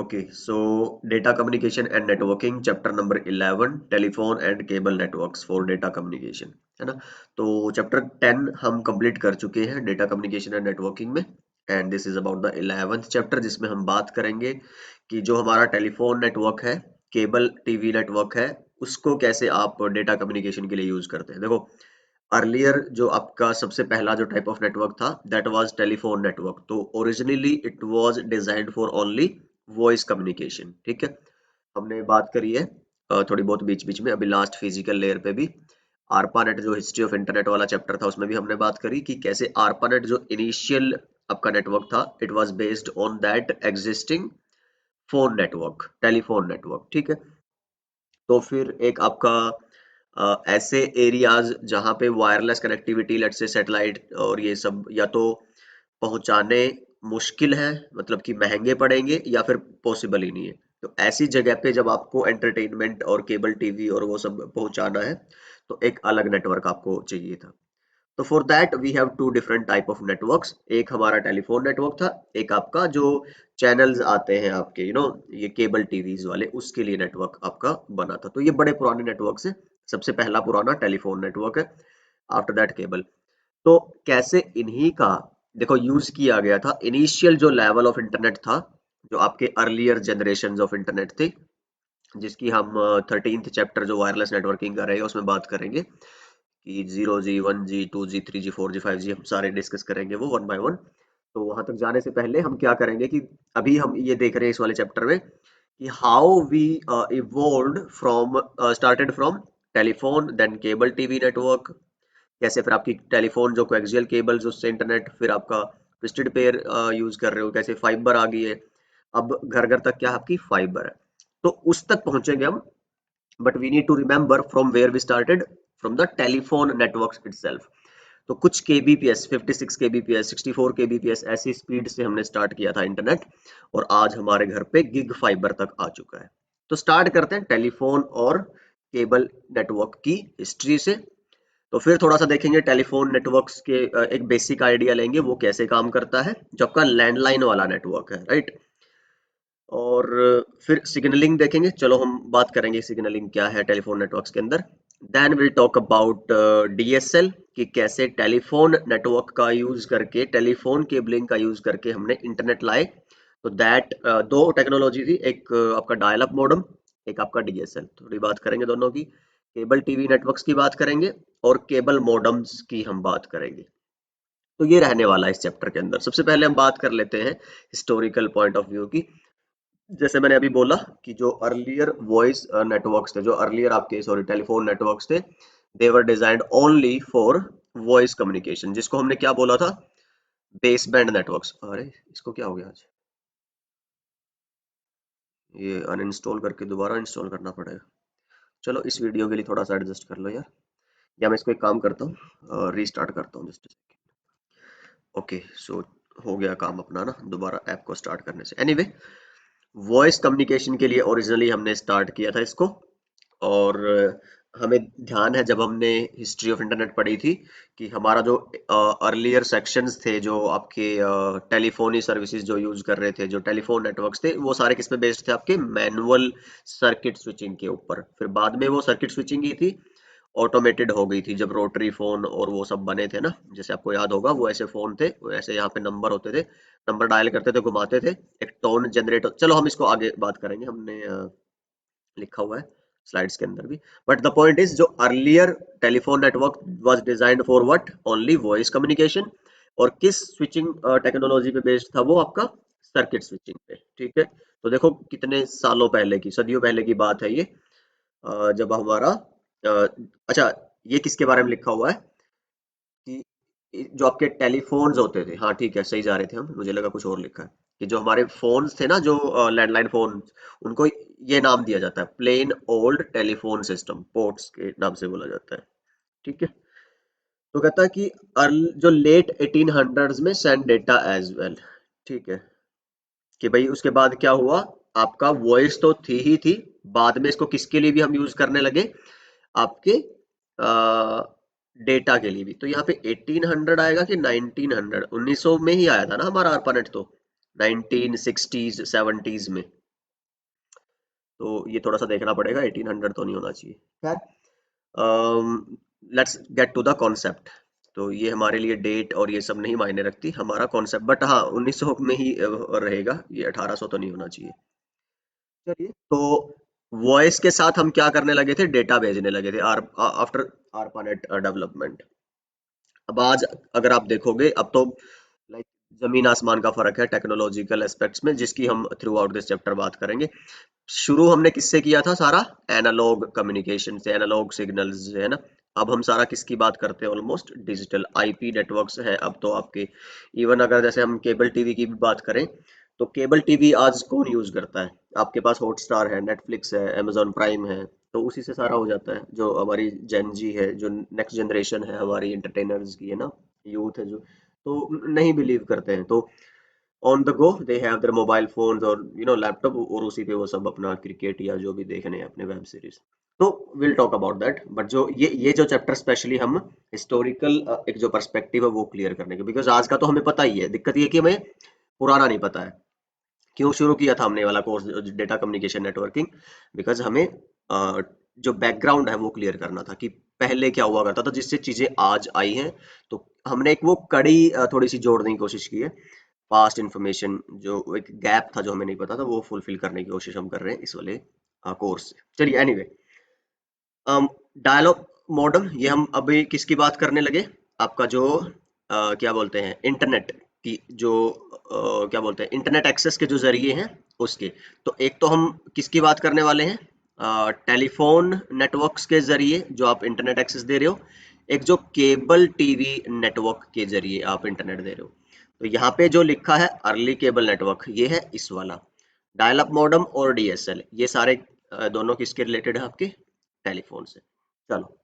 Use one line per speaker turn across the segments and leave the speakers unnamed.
Okay, so data communication and networking chapter number 11 telephone and cable networks for data communication, है ना। तो chapter 10 हम complete कर चुके हैं डेटा कम्युनिकेशन एंड नेटवर्किंग में, and this is about the 11th chapter जिसमें हम बात करेंगे कि जो हमारा टेलीफोन नेटवर्क है, केबल टीवी नेटवर्क है, उसको कैसे आप डेटा कम्युनिकेशन के लिए यूज करते हैं। देखो, अर्लियर जो आपका सबसे पहला जो टाइप ऑफ नेटवर्क था दैट वाज टेलीफोन नेटवर्क। तो originally it was designed for only voice communication, ठीक है। हमने बात करी है थोड़ी बहुत बीच बीच में, अभी लास्ट फिजिकल लेयर पे भी आरपानेट जो हिस्ट्री ऑफ इंटरनेट वाला चैप्टर था उसमें भी हमने बात करी कि कैसे आरपानेट जो इनिशियल आपका नेटवर्क था it was based on that existing phone network, telephone network, ठीक है। तो फिर एक आपका ऐसे एरियाज जहां पे wireless connectivity let's say satellite और ये सब या तो पहुंचाने मुश्किल है, मतलब कि महंगे पड़ेंगे, या फिर पॉसिबल ही नहीं है। तो ऐसी जगह पे जब आपको एंटरटेनमेंट और केबल टीवी और वो सब पहुंचाना है तो एक अलग नेटवर्क आपको चाहिए था। तो for that we have two different type of networks. एक हमारा टेलीफोन नेटवर्क था, एक आपका जो चैनल्स आते हैं आपके ये केबल टीवीज वाले, उसके लिए नेटवर्क आपका बना था। तो ये बड़े पुराने नेटवर्क है। सबसे पहला पुराना टेलीफोन नेटवर्क है, आफ्टर दैट केबल। तो कैसे इन्हीं का देखो यूज किया गया था। इनिशियल जो लेवल ऑफ इंटरनेट था, जो आपके अर्लियर जनरेशन ऑफ इंटरनेट थे, जिसकी हम 13th चैप्टर जो वायरलेस नेटवर्किंग का रहेगा उसमें बात करेंगे कि 0G 1G 2G 3G 4G 5G हम सारे डिस्कस करेंगे वो वन बाय वन। तो वहां तक जाने से पहले हम क्या करेंगे कि अभी हम ये देख रहे हैं इस वाले चैप्टर में कि how we evolved from started from telephone then cable TV network. कैसे फिर आपकी टेलीफोन जो कोएक्सियल केबल्स उससे इंटरनेट, फिर आपका ट्विस्टेड पेयर यूज कर रहे हो, कैसे फाइबर आ गई है, अब घर घर तक क्या आपकी फाइबर है। तो उस तक पहुंचेंगे हम, but we need to remember from where we started, from the telephone network itself. तो कुछ केबीपीएस 56 केबीपीएस 64 केबीपीएस ऐसी स्पीड से हमने स्टार्ट किया था इंटरनेट, और आज हमारे घर पे गिग फाइबर तक आ चुका है। तो स्टार्ट करते हैं टेलीफोन और केबल नेटवर्क की हिस्ट्री से। तो फिर थोड़ा सा देखेंगे टेलीफोन नेटवर्क्स के एक बेसिक आइडिया लेंगे वो कैसे काम करता है, जो आपका लैंडलाइन वाला नेटवर्क है, राइट। और फिर सिग्नलिंग देखेंगे, चलो हम बात करेंगे सिग्नलिंग क्या है टेलीफोन नेटवर्क्स के अंदर। Then will talk about DSL, कि कैसे टेलीफोन नेटवर्क का यूज करके, टेलीफोन केबलिंग का यूज करके हमने इंटरनेट लाए। तो दैट दो टेक्नोलॉजी थी, एक आपका डायल अप मॉडेम, एक आपका डीएसएल। थोड़ी बात करेंगे दोनों की। केबल टीवी नेटवर्क्स की बात करेंगे और केबल मॉडेम्स की हम बात करेंगे। तो ये रहने वाला है इस चैप्टर के अंदर। सबसे पहले हम बात कर लेते हैं हिस्टोरिकल पॉइंट ऑफ व्यू की। जैसे मैंने अभी बोला कि जो अर्लियर वॉइस नेटवर्क्स थे, जो अर्लियर आपके सॉरी टेलीफोन नेटवर्क्स थे, they were designed only for voice communication, जिसको हमने क्या बोला था, बेस बैंड नेटवर्क्स। अरे इसको क्या हो गया आज, ये अनइंस्टॉल करके दोबारा इंस्टॉल करना पड़ेगा। चलो इस वीडियो के लिए थोड़ा सा एडजस्ट कर लो यार, या मैं इसको एक काम करता हूँ, रीस्टार्ट करता हूँ जस्ट। ओके, सो हो गया काम अपना ना, दोबारा ऐप को स्टार्ट करने से। एनीवे, वॉइस कम्युनिकेशन के लिए ओरिजिनली हमने स्टार्ट किया था इसको। और हमें ध्यान है जब हमने हिस्ट्री ऑफ इंटरनेट पढ़ी थी कि हमारा जो अर्लियर सेक्शंस थे, जो आपके टेलीफोनी सर्विसेज जो यूज कर रहे थे, जो टेलीफोन नेटवर्क्स थे, वो सारे किस पे बेस्ड थे, आपके मैनुअल सर्किट स्विचिंग के ऊपर। फिर बाद में वो सर्किट स्विचिंग ही थी, ऑटोमेटेड हो गई थी जब रोटरी फोन और वो सब बने थे ना। जैसे आपको याद होगा वो ऐसे फोन थे, वो ऐसे यहाँ पे नंबर होते थे, नंबर डायल करते थे, घुमाते थे, एक टोन जनरेट। चलो हम इसको आगे बात करेंगे, हमने लिखा हुआ है स्लाइड्स के अंदर भी। बट द पॉइंट इज, जो earlier telephone network was designed for what, only voice communication. और किस स्विचिंग टेक्नोलॉजी पे बेस्ड था वो, आपका सर्किट स्विचिंग पे, ठीक है। तो देखो कितने सालों पहले की, सदियों पहले की बात है ये। जब हमारा अच्छा, ये किसके बारे में लिखा हुआ है कि जो आपके टेलीफोन्स होते थे, हाँ ठीक है सही जा रहे थे हम, मुझे लगा कुछ और लिखा है, कि जो हमारे फोन्स थे ना, जो लैंडलाइन फोन, उनको ये नाम दिया जाता है plain old telephone system, ports के नाम से बोला जाता है, ठीक है। तो कहता है कि जो लेट 1800s में सेंड डेटा एज वेल, ठीक है। कि भाई उसके बाद क्या हुआ, आपका वॉइस तो थी ही थी, बाद में इसको किसके लिए भी हम यूज करने लगे, आपके डेटा के लिए भी। तो यहाँ पे 1800 आएगा कि 1900, 1900 में ही आया था ना हमारा ARPANET तो, 1960s 70s में। तो ये थोड़ा सा देखना पड़ेगा, 1800 तो नहीं होना चाहिए। खैर, let's get to the concept. तो ये हमारे लिए डेट और ये सब नहीं मायने रखती, हमारा कॉन्सेप्ट, बट हाँ 1900 में ही रहेगा, ये 1800 तो नहीं होना चाहिए। चलिए, तो वॉइस के साथ हम क्या करने लगे थे, डेटा भेजने लगे थे आफ्टर ARPANET डेवलपमेंट। अब आज अगर आप देखोगे, अब तो लाइक जमीन आसमान का फर्क है टेक्नोलॉजिकल एस्पेक्ट्स में, जिसकी हम थ्रू आउट दिस चैप्टर बात करेंगे। शुरू हमने किससे किया था, सारा एनालॉग कम्युनिकेशन से, एनालॉग सिग्नल्स से, है ना। अब हम सारा किसकी बात करते हैं, ऑलमोस्ट डिजिटल आईपी नेटवर्क्स है अब तो आपके। इवन अगर जैसे हम केबल टीवी की भी बात करें, तो केबल टीवी आज कौन यूज करता है, आपके पास हॉटस्टार है, नेटफ्लिक्स है, amazon प्राइम है, तो उसी से सारा हो जाता है। जो हमारी जेन जी है, जो नेक्स्ट जनरेशन है हमारी एंटरटेनर्स की, है ना, यूथ है जो, तो नहीं बिलीव करते हैं, तो on the go they have their mobile phones और लैपटॉप, और उसी पे वो सब अपना क्रिकेट या जो भी देखने हैं अपने वेब सीरीज। तो will talk about that, but जो ये जो चैप्टर स्पेशली हम हिस्टोरिकल एक जो पर्सपेक्टिव है वो क्लियर करने के, बिकॉज आज का तो हमें पता ही है, दिक्कत ये कि हमें पुराना नहीं पता है। क्यों शुरू किया था हमने ये वाला course, data communication networking, because हमें जो बैकग्राउंड है वो क्लियर करना था कि पहले क्या हुआ करता था, जिससे चीजें आज आई हैं। तो हमने एक वो कड़ी थोड़ी सी जोड़ने की कोशिश की है, पास्ट इंफॉर्मेशन, जो एक गैप था जो हमें नहीं पता था, वो फुलफिल करने की कोशिश हम कर रहे हैं इस वाले कोर्स से। चलिए, एनीवे, डायलॉग मॉडम, ये हम अभी किसकी बात करने लगे, आपका जो क्या बोलते हैं, इंटरनेट की जो क्या बोलते हैं, इंटरनेट एक्सेस के जो जरिए हैं उसके। तो एक तो हम किसकी बात करने वाले हैं, टेलीफोन नेटवर्क्स के जरिए जो आप इंटरनेट एक्सेस दे रहे हो, एक जो केबल टीवी नेटवर्क के जरिए आप इंटरनेट दे रहे हो। तो यहाँ पे जो लिखा है अर्ली केबल नेटवर्क, ये है इस वाला डायल अप मॉडम और डीएसएल, ये सारे दोनों किसके रिलेटेड है, आपके टेलीफोन से। चलो,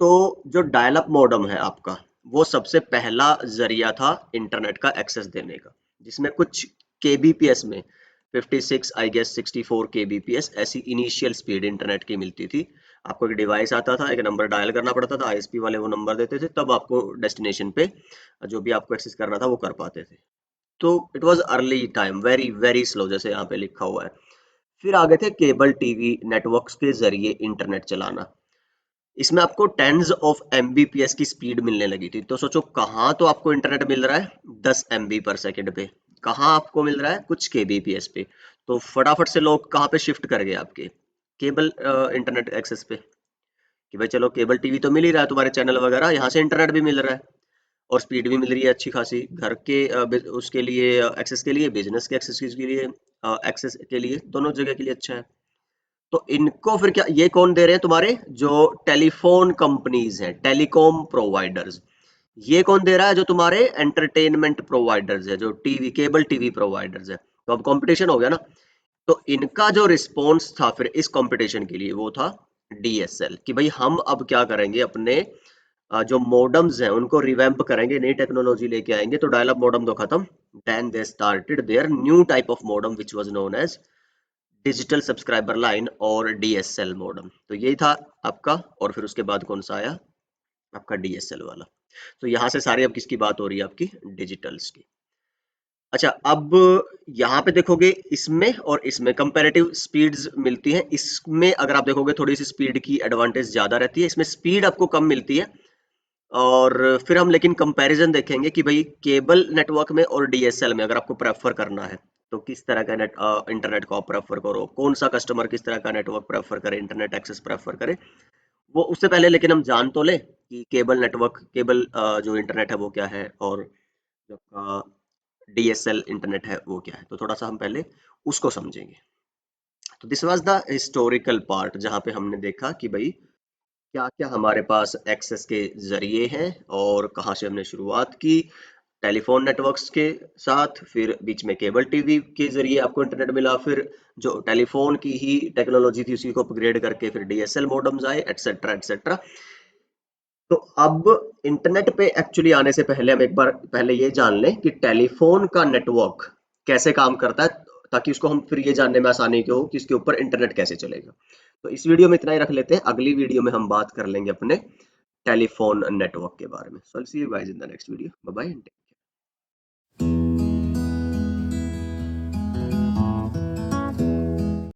तो जो डायल अप मॉडम है आपका, वो सबसे पहला जरिया था इंटरनेट का एक्सेस देने का, जिसमें कुछ केबीपीएस में 56 आई गेस 64 केबीपीएस ऐसी इनिशियल स्पीड इंटरनेट की मिलती थी। आपको एक डिवाइस आता था, एक नंबर डायल करना पड़ता था, आईएसपी वाले वो नंबर देते थे, तब आपको डेस्टिनेशन पे जो भी आपको एक्सेस करना था वो कर पाते थे। तो it was early time, very very slow, जैसे यहाँ पे लिखा हुआ है। फिर आगे थे केबल टीवी नेटवर्क्स के जरिए इंटरनेट चलाना। इसमें आपको टेंस ऑफ एमबीपीएस की स्पीड मिलने लगी थी। तो सोचो, कहाँ तो आपको इंटरनेट मिल रहा है 10 एमबी पर सेकंड पे, कहाँ आपको मिल रहा है कुछ केबीपीएस पे। तो फटाफट से लोग कहाँ पे शिफ्ट कर गए, आपके केबल इंटरनेट एक्सेस पे, कि भाई चलो केबल टीवी तो मिल ही रहा है, तुम्हारे चैनल वगैरह, यहाँ से इंटरनेट भी मिल रहा है और स्पीड भी मिल रही है अच्छी खासी, घर के उसके लिए एक्सेस के लिए, बिजनेस के एक्सेस के लिए, एक्सेस के लिए, दोनों जगह के लिए अच्छा है। तो इनको फिर क्या, ये कौन दे रहे हैं, तुम्हारे जो टेलीफोन कंपनीज हैं, टेलीकॉम प्रोवाइडर्स, ये कौन दे रहा है, जो तुम्हारे एंटरटेनमेंट प्रोवाइडर्स है, जो टीवी केबल टीवी प्रोवाइडर्स है। तो अब कंपटीशन हो गया ना। तो इनका जो रिस्पॉन्स था फिर इस कंपटीशन के लिए, वो था डीएसएल, कि भाई हम अब क्या करेंगे, अपने जो मॉडम्स हैं उनको रिवैम्प करेंगे, नई टेक्नोलॉजी लेके आएंगे। तो डायल अप मॉडम तो खत्म, then they started their new type of modem which was known as digital subscriber line और डीएसएल मॉडम। तो यही था आपका, और फिर उसके बाद कौन सा आया, आपका डीएसएल वाला। तो यहाँ से सारी अब किसकी बात हो रही है, आपकी डिजिटल्स की। अच्छा, अब यहाँ पे देखोगे, इसमें और इसमें कंपैरेटिव स्पीड्स मिलती हैं। इसमें अगर आप देखोगे थोड़ी सी स्पीड की एडवांटेज ज्यादा रहती है, इसमें स्पीड आपको कम मिलती है। और फिर हम लेकिन कंपैरिजन देखेंगे कि भाई केबल नेटवर्क में और डीएसएल में अगर आपको प्रेफर करना है, तो किस तरह का इंटरनेट को आप प्रेफर करो, कौन सा कस्टमर किस तरह का नेटवर्क प्रेफर करे, इंटरनेट एक्सेस प्रेफर करे। वो उससे पहले लेकिन हम जान तो ले कि केबल नेटवर्क, केबल जो इंटरनेट है वो क्या है, और जो डीएसएल इंटरनेट है वो क्या है। तो थोड़ा सा हम पहले उसको समझेंगे। तो this was the historical part, जहाँ पे हमने देखा कि भाई क्या क्या हमारे पास एक्सेस के जरिए हैं, और कहाँ से हमने शुरुआत की, टेलीफोन नेटवर्क्स के साथ, फिर बीच में केबल टीवी के जरिए आपको इंटरनेट मिला, फिर जो टेलीफोन की ही टेक्नोलॉजी थी उसी को अपग्रेड करके फिर डीएसएल मॉडेम्स आए, एटसेट्रा एटसेट्रा। तो अब इंटरनेट पे एक्चुअली आने से पहले हम एक बार पहले ये जान लें कि टेलीफोन का नेटवर्क कैसे काम करता है, ताकि उसको हम फिर ये जानने में आसानी हो कि इसके ऊपर इंटरनेट कैसे चलेगा। तो इस वीडियो में इतना ही रख लेते हैं, अगली वीडियो में हम बात कर लेंगे अपने टेलीफोन नेटवर्क के बारे में। So I will see you guys in the next video, bye bye.